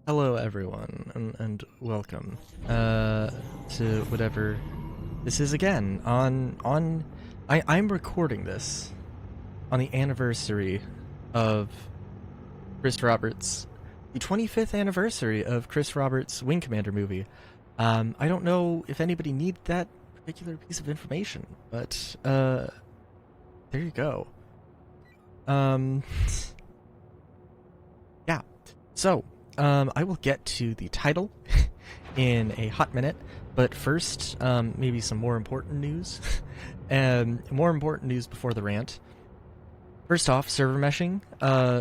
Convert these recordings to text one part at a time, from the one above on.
Hello everyone, and welcome to whatever this is again. I'm recording this on the anniversary of Chris Roberts, the 25th anniversary of Chris Roberts' Wing Commander movie. I don't know if anybody needs that particular piece of information, but there you go. Um, yeah. So, I will get to the title in a hot minute, but first, maybe some more important news. More important news before the rant. First off, server meshing.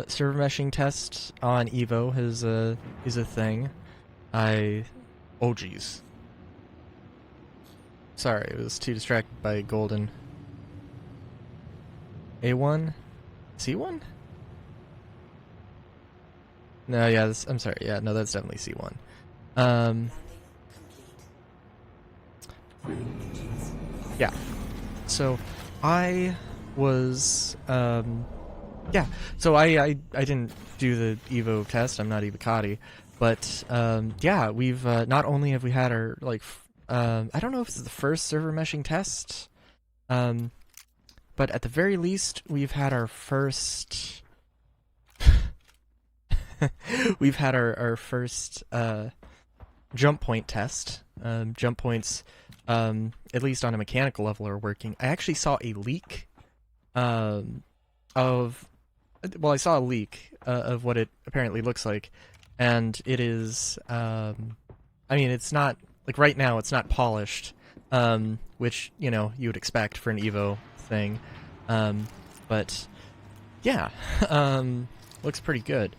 Server meshing test on Evo is a thing. Oh geez. Sorry, I was too distracted by golden. A1? C1? No, yeah, I'm sorry. Yeah, no, that's definitely C1. Um, yeah. So, I was, yeah. So I didn't do the Evo test. I'm not Evocati, but yeah, we've not only have we had our I don't know if it's the first server meshing test, but at the very least, we've had our first. We've had our first jump point test. Jump points, at least on a mechanical level, are working. I actually saw a leak of. Well, I saw a leak of what it apparently looks like, and it is. I mean, it's not like right now. It's not polished, which you would expect for an Evo thing, but yeah, looks pretty good.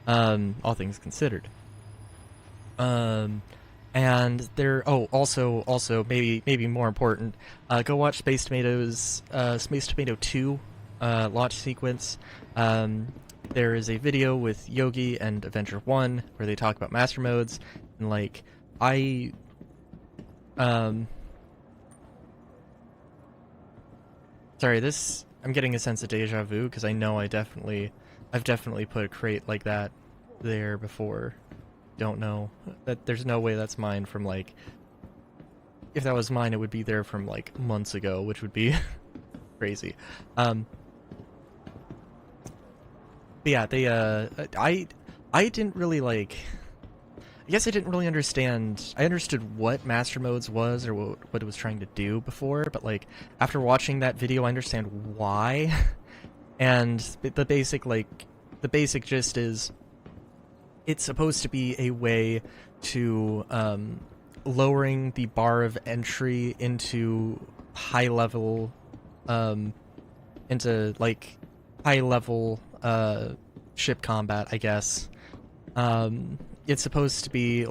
All things considered. And there. Oh, also, maybe more important. Go watch Space Tomatoes, Space Tomato 2, launch sequence. There is a video with Yogi and Avenger 1 where they talk about master modes, and sorry, I'm getting a sense of deja vu because I know I've definitely put a crate like that there before. Don't know that there's no way that's mine from if that was mine it would be there from months ago, which would be crazy. But yeah, I didn't really I guess I didn't really understand. I understood what Master Modes was or what it was trying to do before, but after watching that video I understand why. And the basic gist is it's supposed to be a way to lowering the bar of entry into high level high level ship combat, I guess. It's supposed to be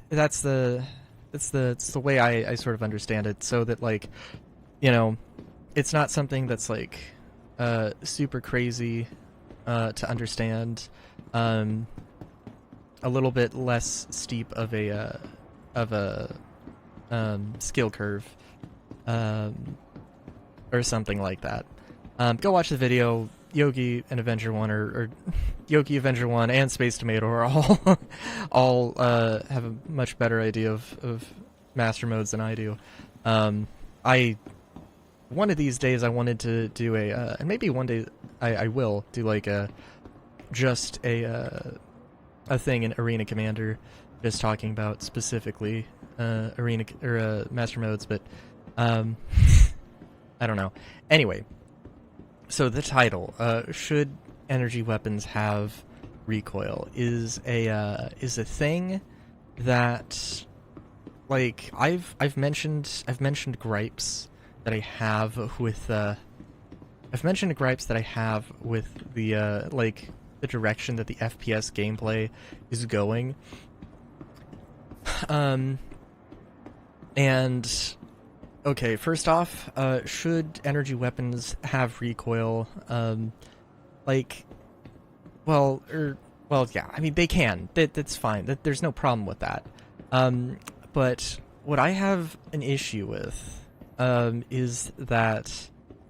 that's the way I sort of understand it, so that it's not something that's super crazy to understand, a little bit less steep of a skill curve, or something like that. Go watch the video. Yogi and Avenger 1 or Yogi, Avenger 1 and Space Tomato are all have a much better idea of master modes than I do. One of these days I wanted to do and maybe one day I will do just a thing in Arena Commander, just talking about specifically arena or master modes, but I don't know. Anyway, so the title, should energy weapons have recoil, is a thing that I've mentioned gripes that I have with the the direction that the FPS gameplay is going. And okay, first off, should energy weapons have recoil? Well, yeah. I mean, they can. That's fine. There's no problem with that. But what I have an issue with, is that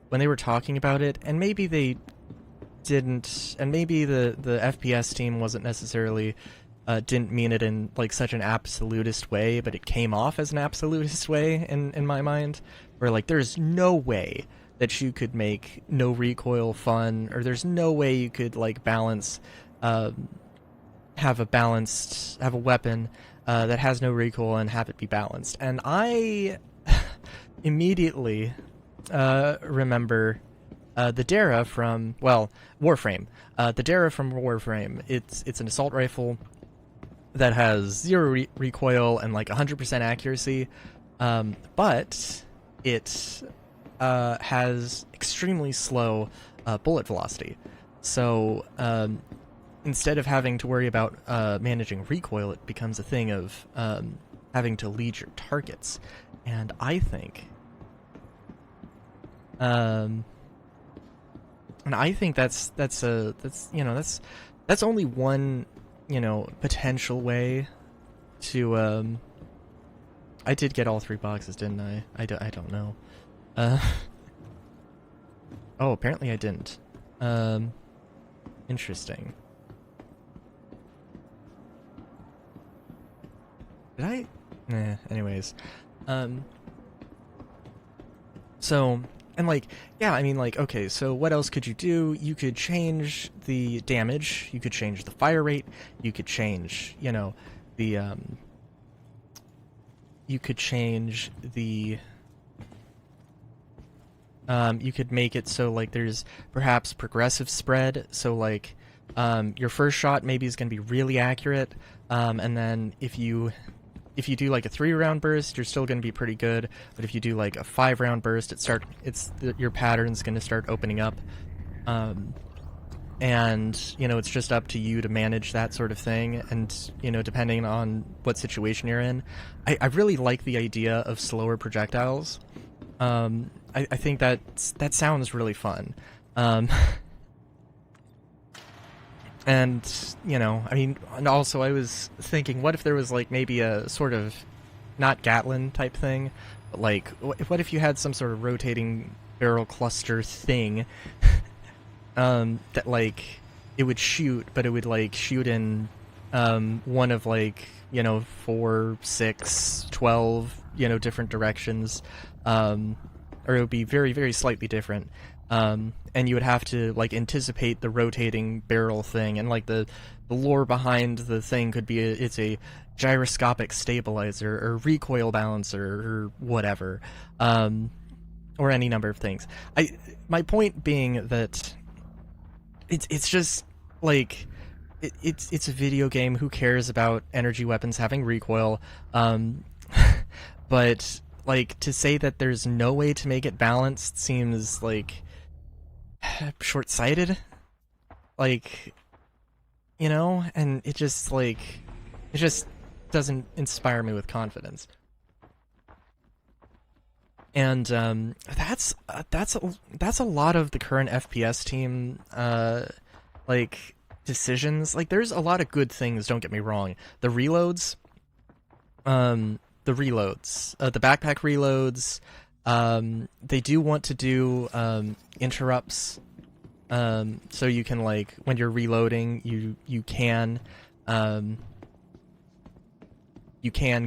when they were talking about it, and maybe they didn't, and maybe the FPS team wasn't necessarily didn't mean it in like such an absolutist way, but it came off as an absolutist way in my mind, where like there's no way that you could make no recoil fun, or there's no way you could like balance, have a weapon that has no recoil and have it be balanced. And I immediately remember the Dara from, well, Warframe. The Dara from Warframe. It's an assault rifle that has 0 recoil and like 100% accuracy, but it has extremely slow bullet velocity. So instead of having to worry about managing recoil, it becomes a thing of having to lead your targets. And I think that's only one, potential way to I did get all 3 boxes, didn't I? I don't know. Oh, apparently I didn't. Interesting. Did I? Anyways. So, and like, yeah, I mean, like, okay, so what else could you do? You could change the damage, you could change the fire rate, you could change, you could change the, you could make it so, like, there's perhaps progressive spread, so, like, your first shot maybe is going to be really accurate, and then if you do like a 3-round burst, you're still going to be pretty good. But if you do like a 5-round burst, your pattern's going to start opening up, and it's just up to you to manage that sort of thing. And depending on what situation you're in, I really like the idea of slower projectiles. I think that sounds really fun. And, I mean, and also I was thinking, what if there was, like, maybe a sort of, not Gatlin type thing, but, like, what if you had some sort of rotating barrel cluster thing, that, like, it would shoot, but it would, like, shoot in, one of, like, 4, 6, 12, different directions, or it would be very, very slightly different. And you would have to like anticipate the rotating barrel thing, and like the lore behind the thing could be it's a gyroscopic stabilizer or recoil balancer or whatever, or any number of things. My point being that it's just like it's a video game. Who cares about energy weapons having recoil? But like to say that there's no way to make it balanced seems like short-sighted, like, and it just doesn't inspire me with confidence. And that's a lot of the current FPS team like decisions. Like, there's a lot of good things, don't get me wrong. The reloads, the backpack reloads. They do want to do interrupts, so you can, like, when you're reloading, you can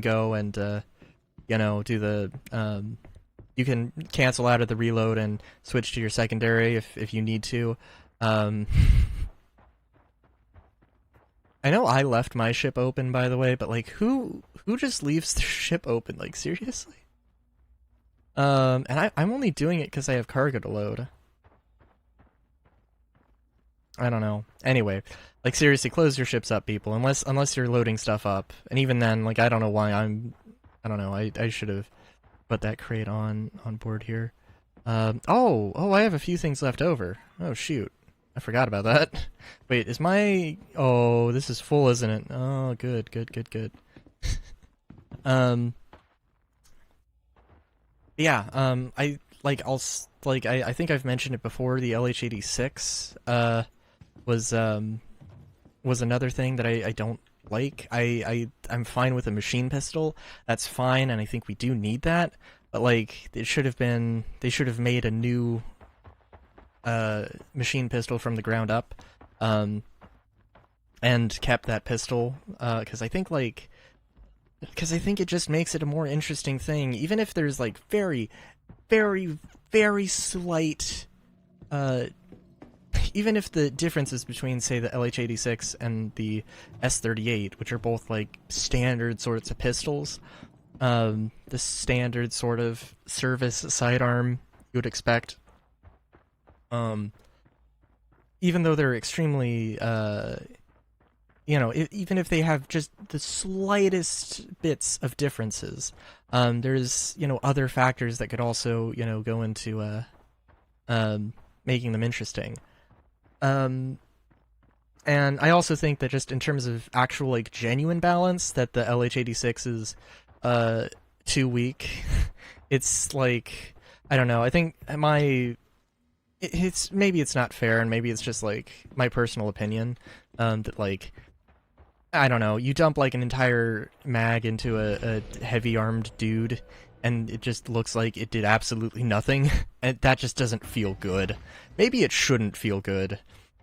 go and do the you can cancel out of the reload and switch to your secondary if you need to. I know I left my ship open, by the way, but like who just leaves their ship open? Like, seriously? And I'm only doing it because I have cargo to load. I don't know. Anyway, like, seriously, close your ships up, people. Unless you're loading stuff up. And even then, like, I don't know why I don't know. I should have put that crate on board here. Oh, I have a few things left over. Oh, shoot. I forgot about that. Wait, is my... Oh, this is full, isn't it? Oh, good. Yeah, I think I've mentioned it before, the LH86 was another thing that I don't like. I'm fine with a machine pistol. That's fine, and I think we do need that. But like, they should have made a new machine pistol from the ground up, um, and kept that pistol, because I think it just makes it a more interesting thing, even if there's like very, very, very slight, even if the differences between, say, the LH86 and the S38, which are both like standard sorts of pistols, the standard sort of service sidearm you would expect, even though they're extremely, even if they have just the slightest bits of differences, there's, other factors that could also, go into, making them interesting. And I also think that just in terms of actual, like, genuine balance, that the LH86 is, too weak. It's, like, I don't know, I think it's maybe it's not fair, and maybe it's just, like, my personal opinion, that, like, I don't know, you dump, like, an entire mag into a heavy-armed dude, and it just looks like it did absolutely nothing, and that just doesn't feel good. Maybe it shouldn't feel good,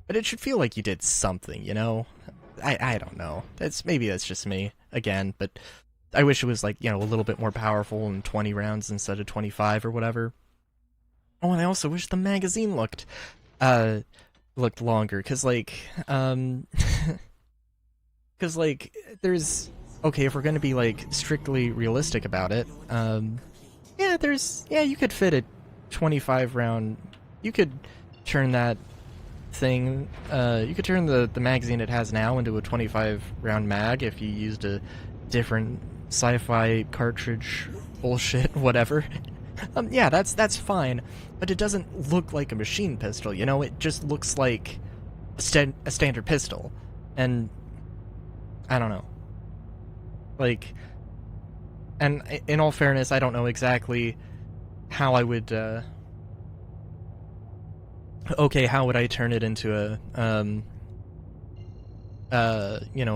but it should feel like you did something, you know? I don't know. Maybe that's just me, again, but I wish it was, like, a little bit more powerful in 20 rounds instead of 25 or whatever. Oh, and I also wish the magazine looked longer, because, like, there's... Okay, if we're gonna be, like, strictly realistic about it, you could fit a 25 round... You could turn that thing, you could turn the magazine it has now into a 25 round mag if you used a different sci-fi cartridge bullshit, whatever. Yeah, that's fine, but it doesn't look like a machine pistol, it just looks like a standard pistol, and I don't know. Like, and in all fairness, I don't know exactly how I would, how would I turn it into a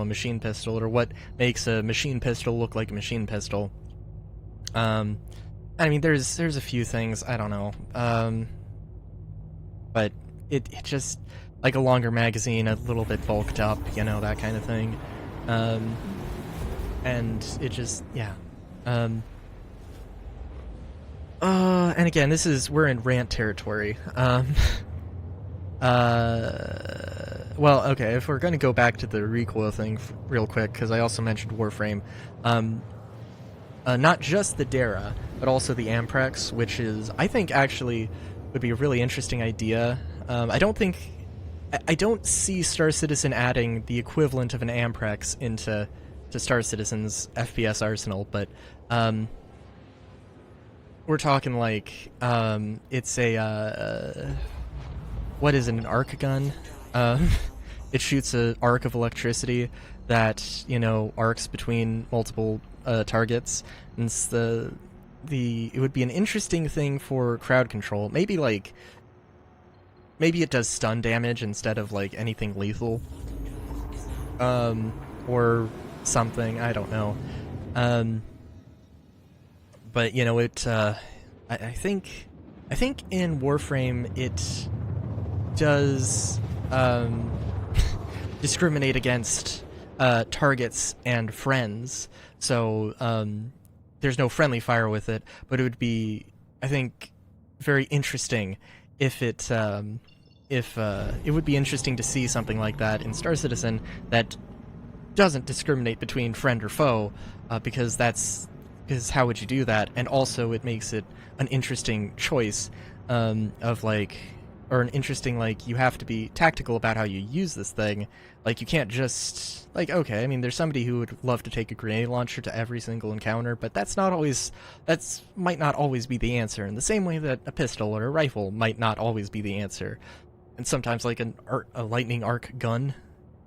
machine pistol, or what makes a machine pistol look like a machine pistol? I mean, there's a few things, I don't know, but it just, like a longer magazine, a little bit bulked up, that kind of thing, and it just, yeah, and again, we're in rant territory, well, okay, if we're gonna go back to the recoil thing real quick, because I also mentioned Warframe, not just the Dara, but also the Amprex, which I think actually would be a really interesting idea. I don't see Star Citizen adding the equivalent of an Amprex into Star Citizen's FPS arsenal, but we're talking like it's a what is it, an arc gun? It shoots an arc of electricity that arcs between multiple targets, and it would be an interesting thing for crowd control. Maybe it does stun damage instead of like anything lethal, or something, I don't know. But I think in Warframe it does discriminate against targets and friends, so there's no friendly fire with it, but it would be, I think, very interesting if it would be interesting to see something like that in Star Citizen that doesn't discriminate between friend or foe, because how would you do that? And also it makes it an interesting choice, or an interesting, like, you have to be tactical about how you use this thing. Like, you can't just, like, okay, I mean, there's somebody who would love to take a grenade launcher to every single encounter, but that might not always be the answer, in the same way that a pistol or a rifle might not always be the answer. And sometimes, like, a lightning arc gun,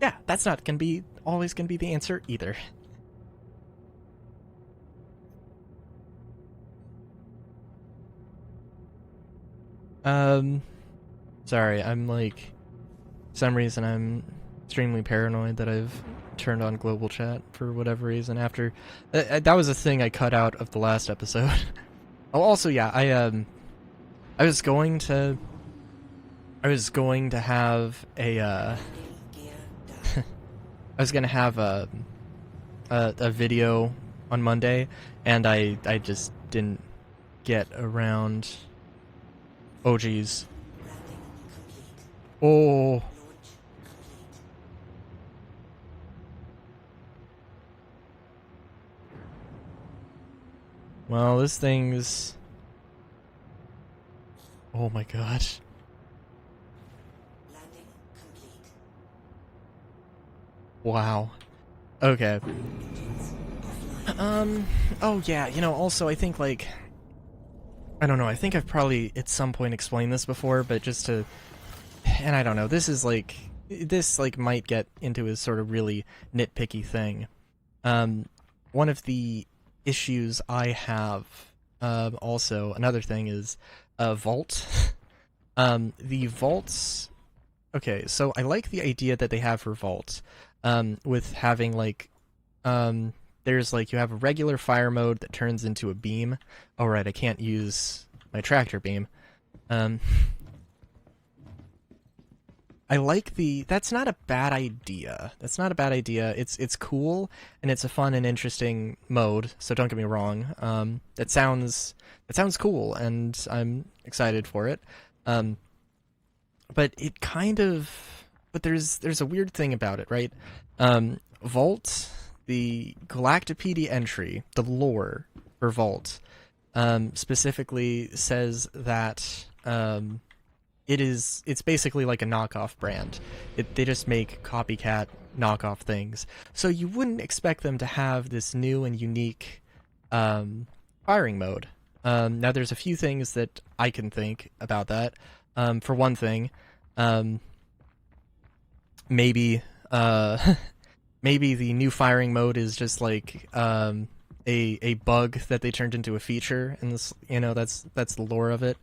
yeah, that's not always gonna be the answer either. Sorry, I'm like, for some reason I'm extremely paranoid that I've turned on global chat for whatever reason after, that was a thing I cut out of the last episode. Oh, also, yeah, I was going to I was going to have a I was gonna have a video on Monday, and I just didn't get around. Oh geez. Oh. Well, this thing's. Oh my gosh. Wow. Okay. Oh yeah, also I think, like, I don't know, I think I've probably at some point explained this before, but just to, and I don't know, this might get into a sort of really nitpicky thing. One of the issues I have, also, another thing is, Vault. The Vaults, okay, so I like the idea that they have for Vault, with having, like, there's, like, you have a regular fire mode that turns into a beam. Oh, right, I can't use my tractor beam. I like that's not a bad idea. That's not a bad idea. It's cool, and it's a fun and interesting mode, so don't get me wrong. That sounds cool, and I'm excited for it. But it kind of... But there's a weird thing about it, right? Vault... The Galactopedia entry, the lore for Vault, specifically says that it's basically like a knockoff brand. They just make copycat knockoff things. So you wouldn't expect them to have this new and unique firing mode. Now there's a few things that I can think about that. For one thing, maybe maybe the new firing mode is just like a bug that they turned into a feature, and this, that's the lore of it.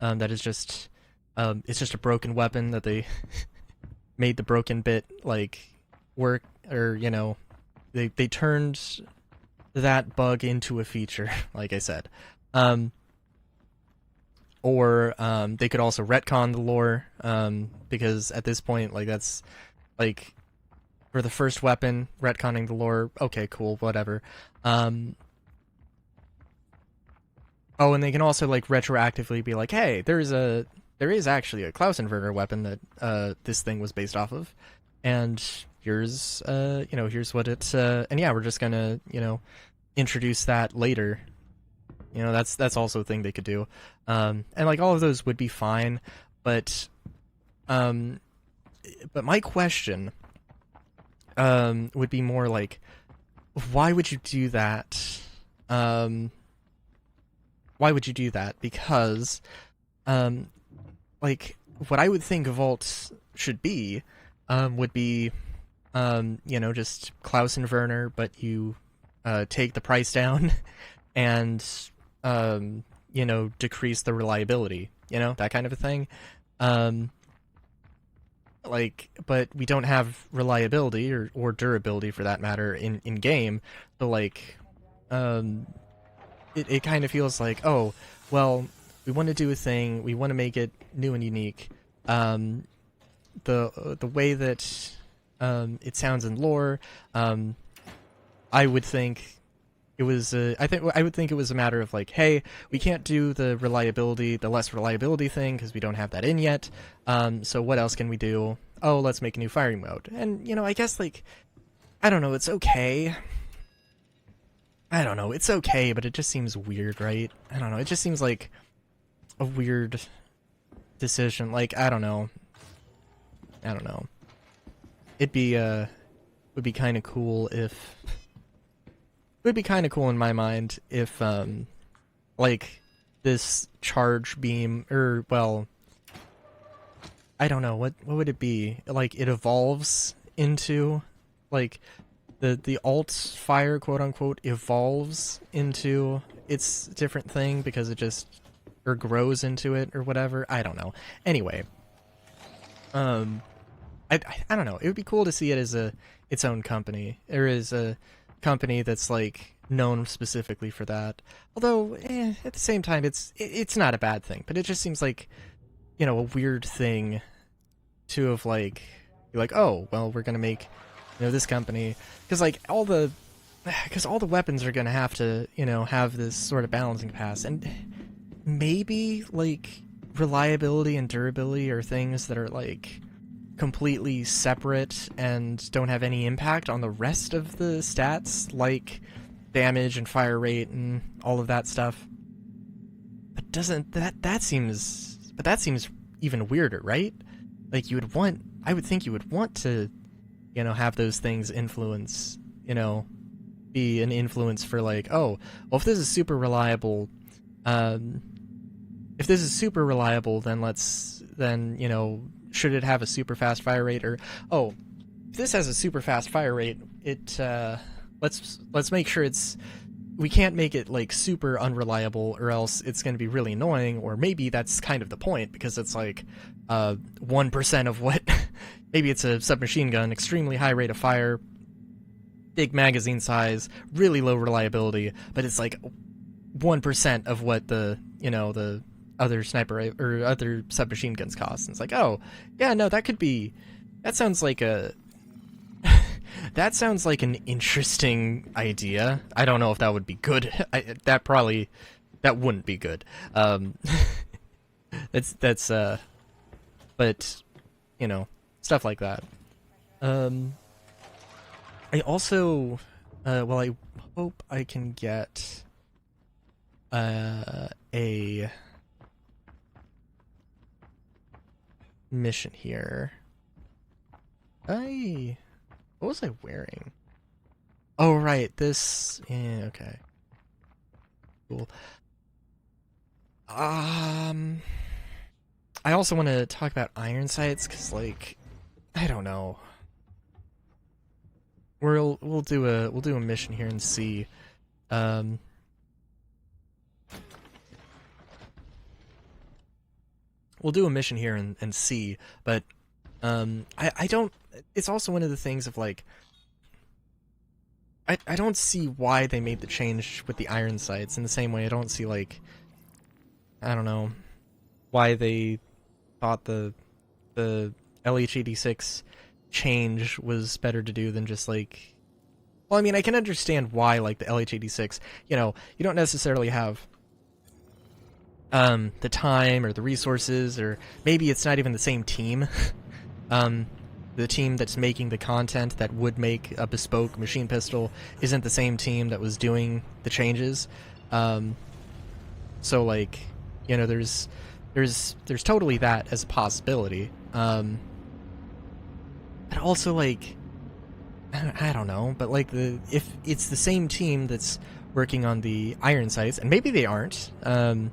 That is just it's just a broken weapon that they made the broken bit like work, or they turned that bug into a feature, like I said. Or they could also retcon the lore, because at this point, like, that's like, for the first weapon, retconning the lore, okay, cool, whatever. Oh, and they can also, like, retroactively be like, hey, there is actually a Klaus inverter weapon that this thing was based off of, and here's here's what it's and yeah, we're just gonna introduce that later. That's also a thing they could do, and like all of those would be fine, but my question would be more like, why would you do that? Why would you do that? Because, like, what I would think Vault should be, would be, just Klaus and Werner, but you take the price down and, decrease the reliability, that kind of a thing. But we don't have reliability or durability, for that matter, in game. So, like, it kind of feels like, oh, well, we want to do a thing, we want to make it new and unique. The way that it sounds in lore, I would think it was I would think it was a matter of, like, hey, we can't do the less reliability thing because we don't have that in yet. So what else can we do? Oh, let's make a new firing mode. And I guess, like, I don't know, it's okay. It's okay, but it just seems weird, right? I don't know, it just seems like a weird decision. Like, I don't know. It'd be would be kind of cool if... It would be kind of cool in my mind if, like, this charge beam, or, well, I don't know, what would it be? Like, it evolves into, like, the alt fire, quote-unquote, evolves into its different thing because it just, or grows into it, or whatever. I don't know. Anyway, I don't know. It would be cool to see it as its own company, or as a company that's, like, known specifically for that. Although, at the same time, it's not a bad thing, but it just seems like, a weird thing to have like be like, oh well, we're gonna make, you know, this company, because like all the weapons are gonna have to, you know, have this sort of balancing pass, and maybe like reliability and durability are things that are like completely separate and don't have any impact on the rest of the stats, like damage and fire rate and all of that stuff. But doesn't that seems even weirder, right? Like I would think you would want to, you know, have those things influence, you know, be an influence for like, oh, well, if this is super reliable, then you know, should it have a super fast fire rate? Or, oh, if this has a super fast fire rate, let's make sure we can't make it like super unreliable, or else it's going to be really annoying. Or maybe that's kind of the point, because it's like 1% of what maybe it's a submachine gun, extremely high rate of fire, big magazine size, really low reliability, but it's like 1% of what the, you know, the other sniper or other submachine guns cost. And it's like, oh yeah, no, that sounds like an interesting idea. I don't know if that would be good. That wouldn't be good. That's but you know, stuff like that. I also well, I hope I can get a mission here. What was I wearing? Oh right, this, yeah, okay. Cool. I also want to talk about iron sights, cuz like, I don't know. We'll do a mission here and see. We'll do a mission here and see, but I don't. It's also one of the things of like, I don't see why they made the change with the iron sights in the same way I don't see, like, I don't know, why they thought the LH86 change was better to do than just like, well, I mean, I can understand why, like, the LH86, you know, you don't necessarily have the time or the resources, or maybe it's not even the same team. The team that's making the content that would make a bespoke machine pistol isn't the same team that was doing the changes. So like, you know, there's totally that as a possibility. But also like, I don't know, but like if it's the same team that's working on the iron sights, and maybe they aren't. I'm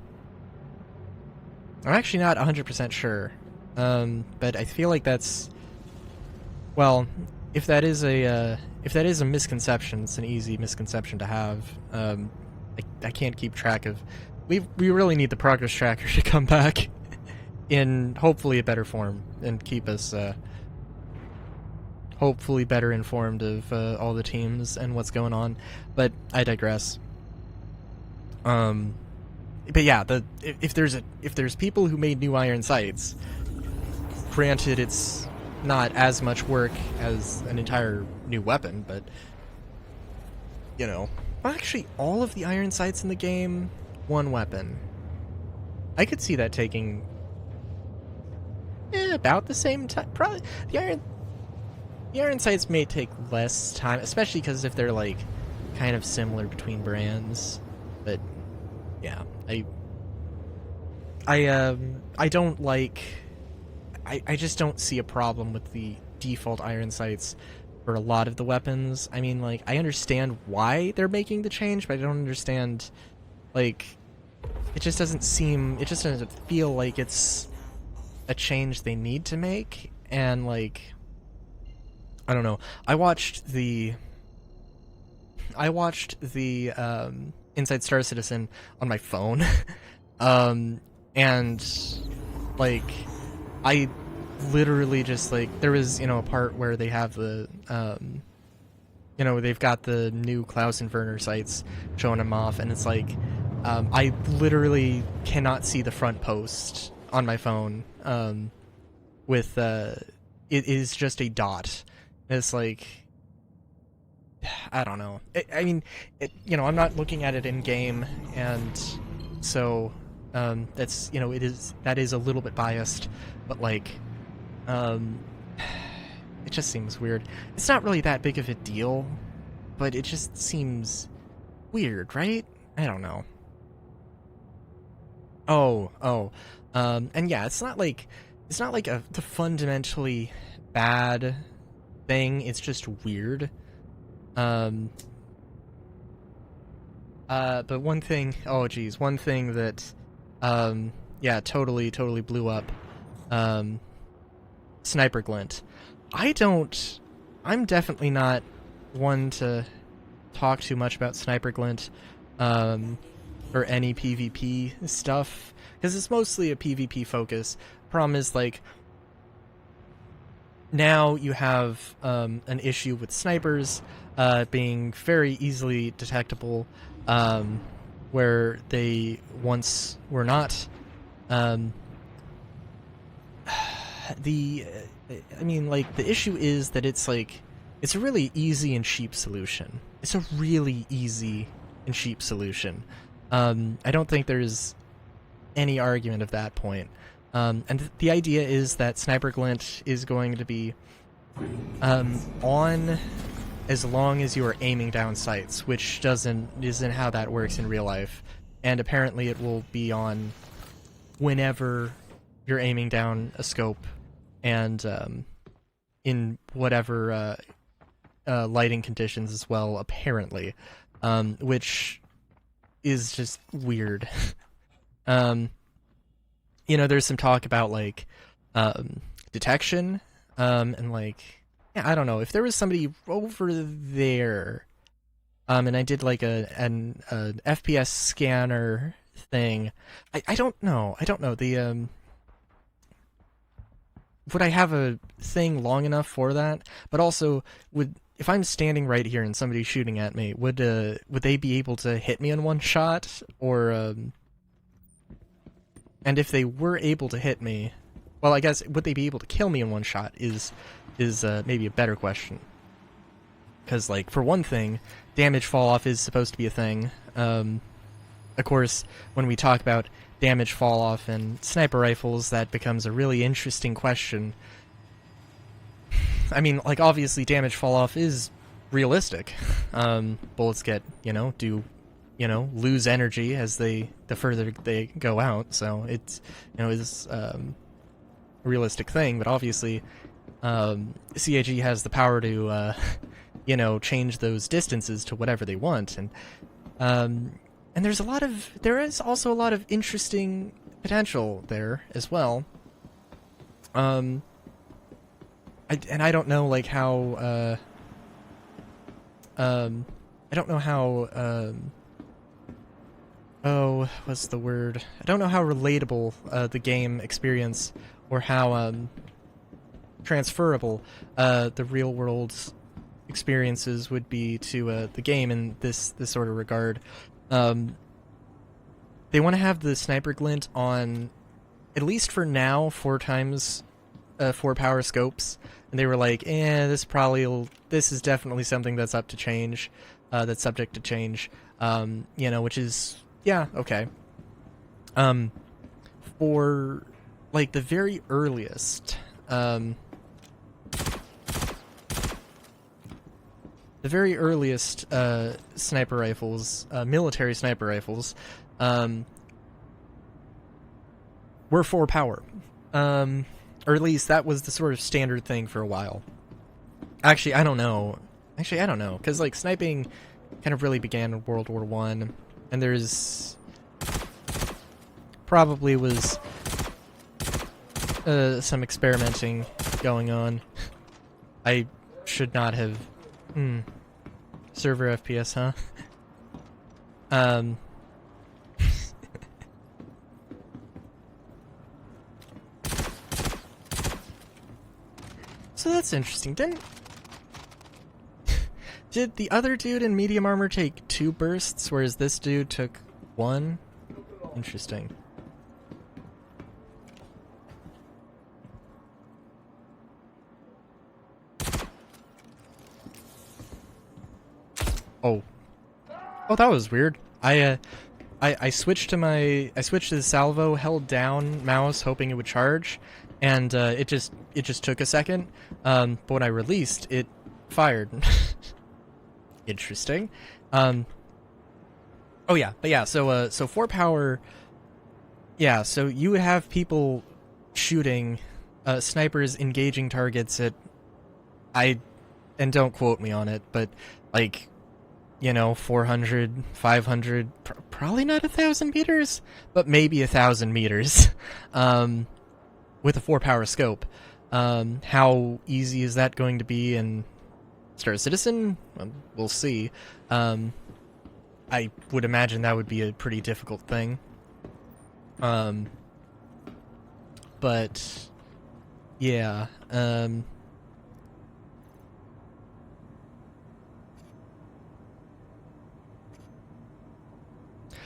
actually not 100% sure. But I feel like that's, well, if that is a misconception, it's an easy misconception to have. I can't keep track of. We really need the progress tracker to come back in hopefully a better form and keep us hopefully better informed of all the teams and what's going on. But I digress. But yeah, if there's people who made new iron sights, granted it's not as much work as an entire new weapon, but you know, actually all of the iron sights in the game, one weapon. I could see that taking about the same time. Probably the iron sights may take less time, especially because if they're like kind of similar between brands. But yeah, I don't like. I just don't see a problem with the default iron sights for a lot of the weapons. I mean, like, I understand why they're making the change, but I don't understand, like, it just doesn't feel like it's a change they need to make. And like, I don't know. I watched the Inside Star Citizen on my phone. And like, I literally just like, there was, you know, a part where they have the you know, they've got the new Klaus inverter sights showing them off, and it's like, I literally cannot see the front post on my phone. with it is just a dot. It's like, I don't know. I mean, I'm not looking at it in game, and so that's that is a little bit biased, but like, it just seems weird. It's not really that big of a deal, but it just seems weird, right? I don't know. And yeah, it's not like the fundamentally bad thing. It's just weird. But one thing, one thing that, yeah, totally blew up, Sniper Glint. I'm definitely not one to talk too much about Sniper Glint, or any PvP stuff, because it's mostly a PvP focus. Problem is, like, now you have an issue with snipers being very easily detectable, where they once were not. The issue is that it's a really easy and cheap solution. It's a really easy and cheap solution. I don't think there's any argument of that point. And the idea is that Sniper Glint is going to be on as long as you are aiming down sights, which isn't how that works in real life. And apparently it will be on whenever you're aiming down a scope, and in whatever lighting conditions as well, apparently, which is just weird. There's some talk about detection, and yeah, I don't know, if there was somebody over there, and I did an FPS scanner thing. I don't know. The would I have a thing long enough for that? But also, if I'm standing right here and somebody's shooting at me, would they be able to hit me in one shot? Or and if they were able to hit me, well, I guess, would they be able to kill me in one shot is maybe a better question. Because, for one thing, damage fall off is supposed to be a thing. Of course, when we talk about damage fall off in sniper rifles, that becomes a really interesting question. I mean, obviously damage fall off is realistic. Bullets lose energy as the further they go out, so it's, it's a realistic thing, but obviously, CIG has the power to, change those distances to whatever they want, and there is also a lot of interesting potential there as well. I don't know how I don't know how what's the word? I don't know how relatable the game experience, or how transferable the real world experiences would be to the game in this sort of regard. They want to have the Sniper Glint on, at least for now, 4 power scopes, and they were like, this is definitely something that's up to change, that's subject to change, which is, yeah, okay. For the very earliest, sniper rifles, military sniper rifles, were 4 power. Or at least that was the sort of standard thing for a while. Actually, I don't know, because sniping kind of really began in World War I, and there's probably was some experimenting going on. I should not have... Server FPS, huh? So that's interesting. Did the other dude in medium armor take 2 bursts, whereas this dude took 1? Interesting. Oh. Oh, that was weird. I switched to the salvo, held down mouse, hoping it would charge, and it just took a second. But when I released, it fired. Interesting. Oh yeah, but yeah. So 4 power. Yeah. So you would have people shooting, snipers engaging targets at, and don't quote me on it, but like, 400, 500, probably not 1,000 meters, but maybe 1,000 meters, with a 4 power scope. How easy is that going to be in Star Citizen? We'll see. I would imagine that would be a pretty difficult thing. But yeah,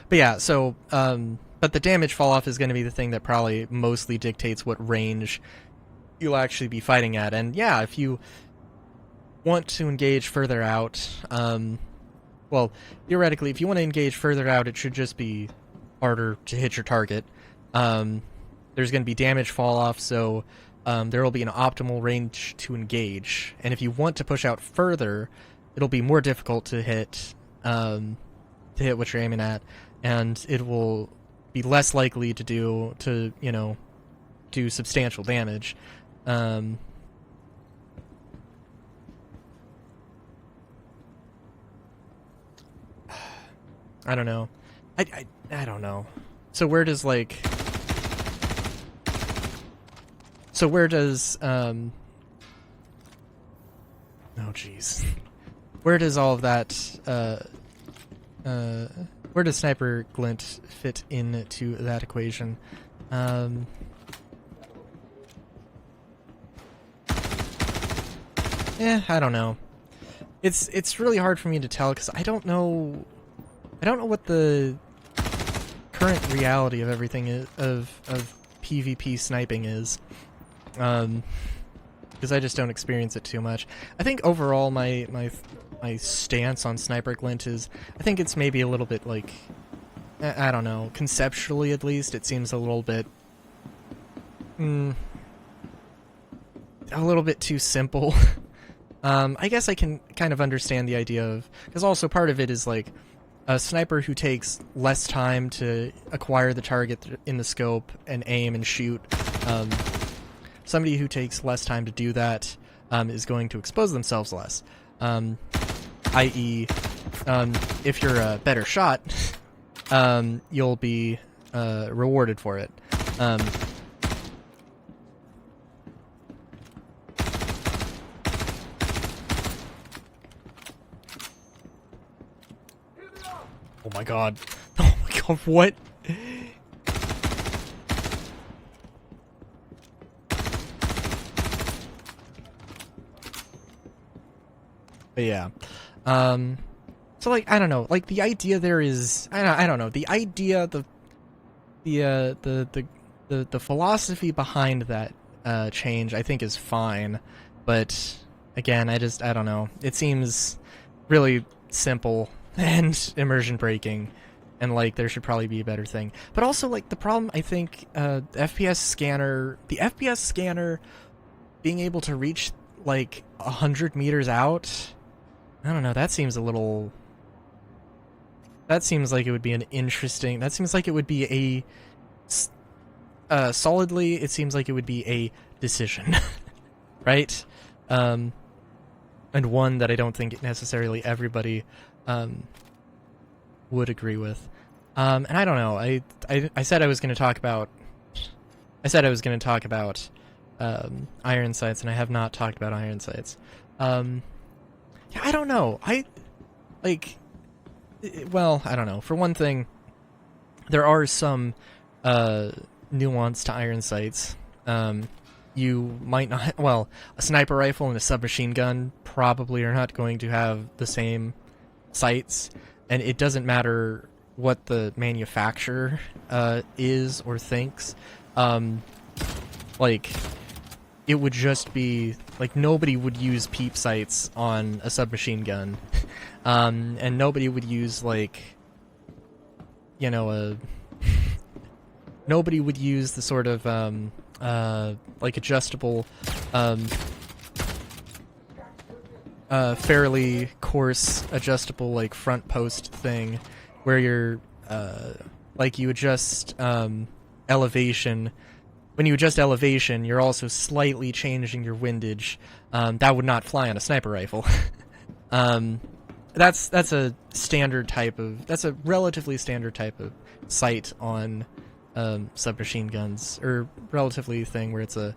but yeah, so, but the damage fall off is going to be the thing that probably mostly dictates what range you'll actually be fighting at. And yeah, if you want to engage further out, well, theoretically, if you want to engage further out, it should just be harder to hit your target. There's going to be damage fall off, so there will be an optimal range to engage. And if you want to push out further, it'll be more difficult to hit what you're aiming at, and it will be less likely to do substantial damage. I don't know. I don't know. So where does oh jeez. Where does all of that where does Sniper Glint fit into that equation? I don't know. It's really hard for me to tell because I don't know what the current reality of everything is, of PvP sniping is. Because I just don't experience it too much. I think overall my stance on Sniper Glint is, I think it's maybe a little bit like, I don't know, conceptually at least, it seems a little bit too simple. I guess I can kind of understand the idea of, because also part of it is like a sniper who takes less time to acquire the target in the scope and aim and shoot. Somebody who takes less time to do that is going to expose themselves less. I.e., if you're a better shot, you'll be rewarded for it. Oh my god. Oh my god, what? But yeah. So like, I don't know, like the idea there is, I don't know, the idea, the philosophy behind that change I think is fine, but again, I don't know. It seems really simple and immersion breaking, and like there should probably be a better thing. But also like the problem, I think, the FPS scanner being able to reach like 100 meters out, I don't know, that seems like it would be an interesting, that seems like it would be solidly, it seems like it would be a decision, right? And one that I don't think necessarily everybody would agree with. And I don't know, I said I was going to talk about, iron sights, and I have not talked about iron sights. Yeah, I don't know. Well, I don't know. For one thing, there are some nuance to iron sights. You might not... Well, a sniper rifle and a submachine gun probably are not going to have the same sights, and it doesn't matter what the manufacturer is or thinks. Like, it would just be Like, nobody would use peep sights on a submachine gun. And nobody would use, like, you know, nobody would use the sort of, like, adjustable, fairly coarse, adjustable, like, front post thing, where you're, like, you adjust, elevation. When you adjust elevation, you're also slightly changing your windage. That would not fly on a sniper rifle. That's a standard type of... That's a relatively standard type of sight on submachine guns, or relatively thing where it's a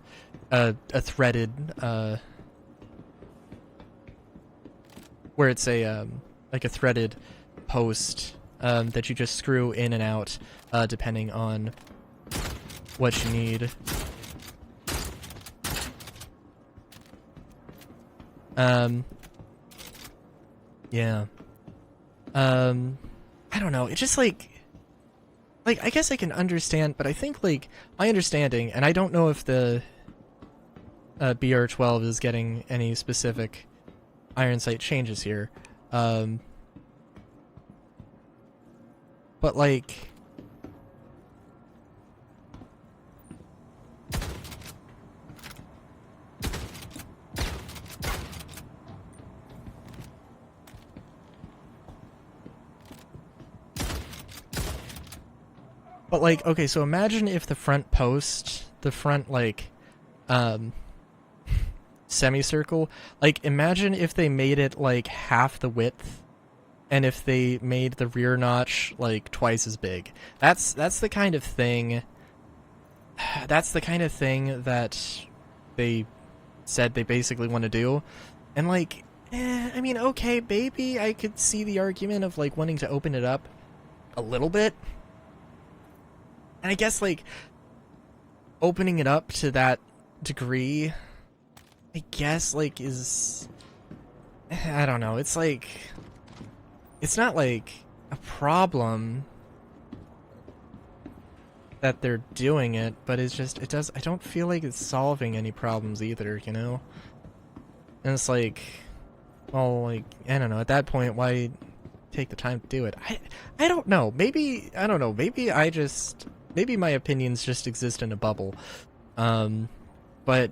threaded... where it's a, like a threaded post that you just screw in and out depending on what you need. Yeah. I don't know, it's just like, I guess I can understand, but I think, like, my understanding, and I don't know if the BR-12 is getting any specific iron sight changes here, but, like, okay, so imagine if the front post, the front, like, semicircle, like, imagine if they made it, like, half the width, and if they made the rear notch, like, twice as big. That's the kind of thing, that they said they basically want to do, and, like, I mean, okay, maybe I could see the argument of, like, wanting to open it up a little bit. And I guess, like, opening it up to that degree, I guess, like, is... I don't know, it's like... It's not, like, a problem that they're doing it, but it's just, it does... I don't feel like it's solving any problems either, you know? And it's like... Well, like, I don't know, at that point, why take the time to do it? I don't know, maybe... I don't know, maybe I just... Maybe my opinions just exist in a bubble, but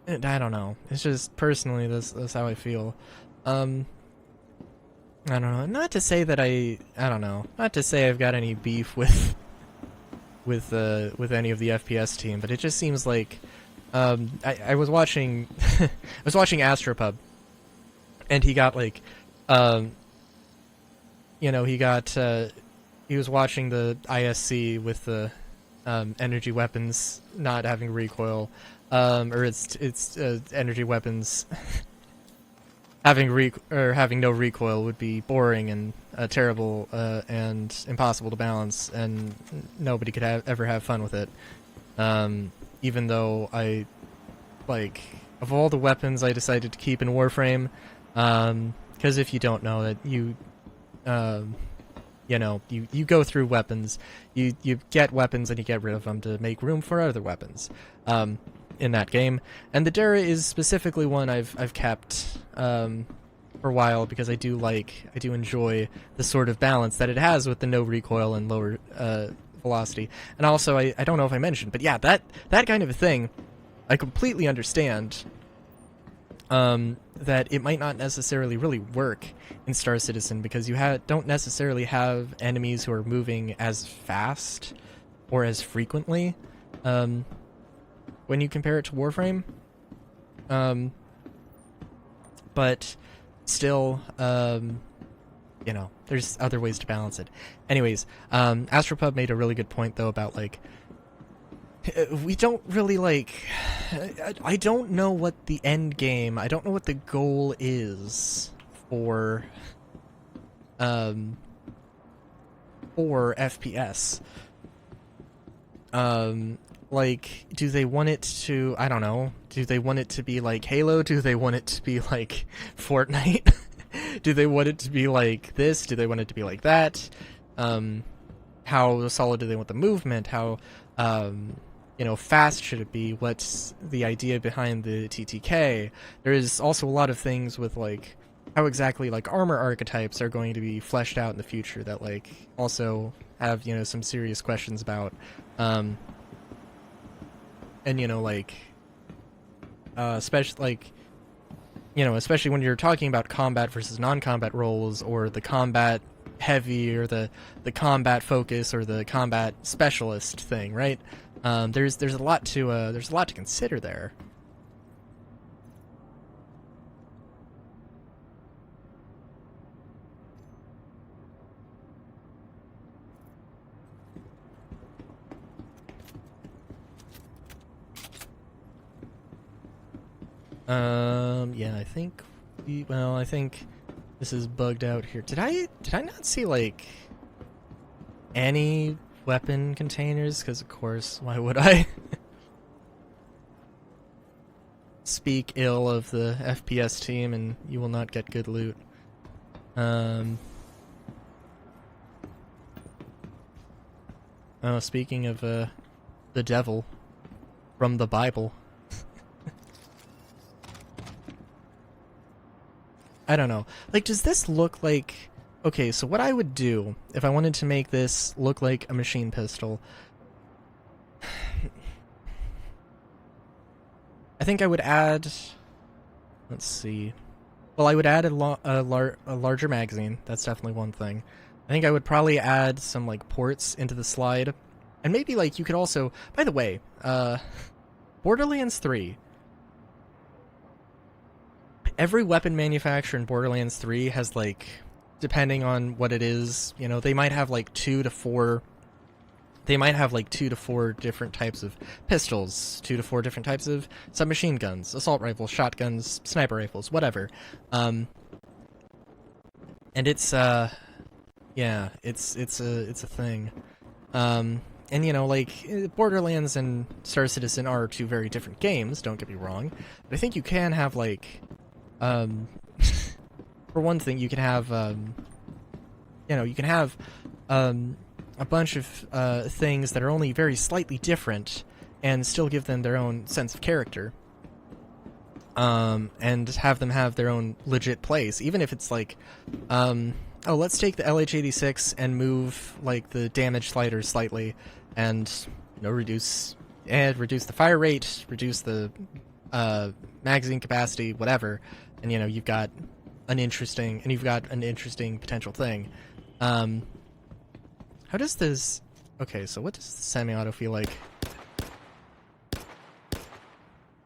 I don't know. It's just, personally, that's how I feel. I don't know. Not to say that I don't know. Not to say I've got any beef with any of the FPS team, but it just seems like I was watching I was watching Astropub, and he got, like, you know, he was watching the ISC with the energy weapons not having recoil, or it's energy weapons having no recoil would be boring and terrible and impossible to balance, and nobody could ever have fun with it. Even though I, like, of all the weapons I decided to keep in Warframe, because if you don't know that you know, you go through weapons, you get weapons and you get rid of them to make room for other weapons in that game. And the Dara is specifically one I've kept for a while, because I do enjoy the sort of balance that it has with the no recoil and lower velocity. And also, I don't know if I mentioned, but yeah, that kind of a thing, I completely understand that it might not necessarily really work in Star Citizen, because you don't necessarily have enemies who are moving as fast or as frequently when you compare it to Warframe. But still, you know, there's other ways to balance it. Anyways, Astropub made a really good point, though, about, like, we don't really, like... I don't know what the end game... I don't know what the goal is for FPS. Like, do they want it to... I don't know. Do they want it to be like Halo? Do they want it to be like Fortnite? Do they want it to be like this? Do they want it to be like that? How solid do they want the movement? How... you fast should it be? What's the idea behind the TTK? There is also a lot of things with like how exactly like armor archetypes are going to be fleshed out in the future that like also have some serious questions about, and like especially like especially when you're talking about combat versus non-combat roles, or the combat heavy or the combat focus or the combat specialist thing, right? There's a lot to consider there. Yeah, I think I think this is bugged out here. Did I not see like any weapon containers? Because of course, why would I speak ill of the FPS team and you will not get good loot? Oh, speaking of the devil from the Bible. I don't know. Like, does this look like... Okay, so what I would do if I wanted to make this look like a machine pistol... I think I would add... Let's see... Well, I would add a larger magazine. That's definitely one thing. I think I would probably add some, like, ports into the slide. And maybe, like, you could also... By the way, Borderlands 3... Every weapon manufacturer in Borderlands 3 has, like, depending on what it is, they might have, like, 2 to 4 different types of pistols, 2 to 4 different types of submachine guns, assault rifles, shotguns, sniper rifles, whatever. And it's, yeah, it's a thing. And, like, Borderlands and Star Citizen are two very different games, don't get me wrong, but I think you can have, like... for one thing, you can have, a bunch of things that are only very slightly different and still give them their own sense of character. And have them have their own legit place, even if it's like, oh, let's take the LH-86 and move, like, the damage slider slightly and, reduce the fire rate, reduce the, magazine capacity, whatever. And you've got an interesting potential thing. How does this? Okay, so what does the semi-auto feel like?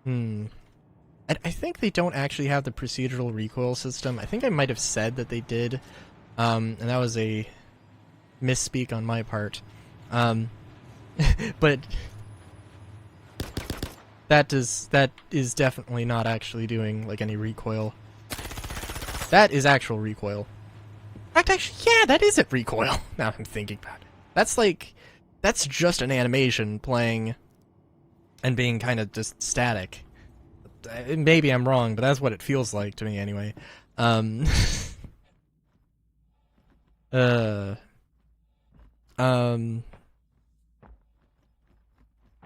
I think they don't actually have the procedural recoil system. I think I might have said that they did, and that was a misspeak on my part. But that is definitely not actually doing, like, any recoil. That is actual recoil. In fact, actually, yeah, that isn't recoil, now I'm thinking about it. That's just an animation playing and being kind of just static. Maybe I'm wrong, but that's what it feels like to me anyway. What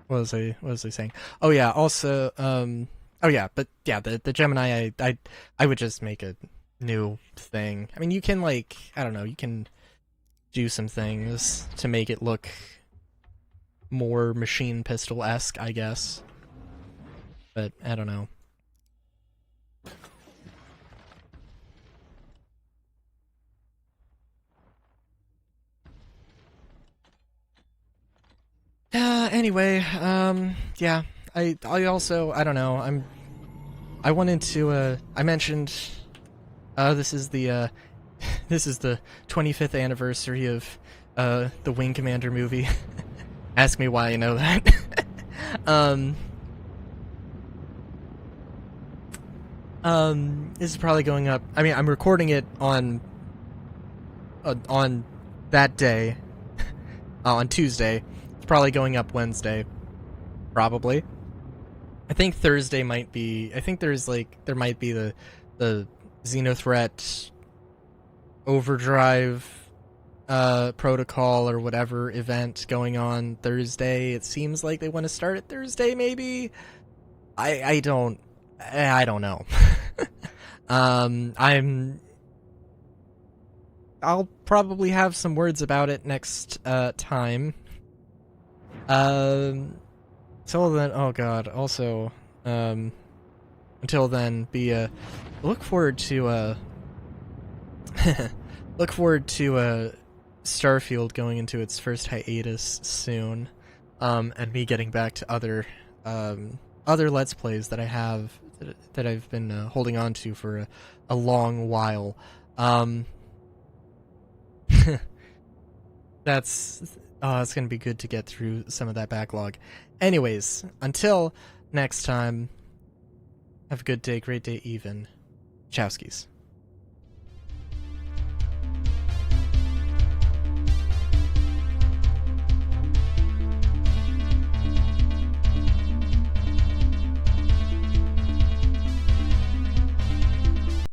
was I saying? Oh yeah, also, oh yeah, but yeah, the Gemini, I would just make a new thing. I mean, you can, like, I don't know, you can do some things to make it look more machine pistol-esque, I guess. But, I don't know. Anyway, yeah, I also, I don't know, I wanted to, I mentioned, this is the 25th anniversary of, the Wing Commander movie. Ask me why I know that. This is probably going up, I mean, I'm recording it on that day, on Tuesday. Probably going up Wednesday, probably. I think Thursday might be. I think there might be the Xenothreat Overdrive protocol or whatever event going on Thursday. It seems like they want to start it Thursday, maybe. I don't know. I'll probably have some words about it next time. Till then, oh god. Also, until then, look forward to look forward to Starfield going into its first hiatus soon, and me getting back to other Let's Plays that I have that I've been holding on to for a long while. It's gonna be good to get through some of that backlog. Anyways, until next time, have a good day, great day even. Chowskis.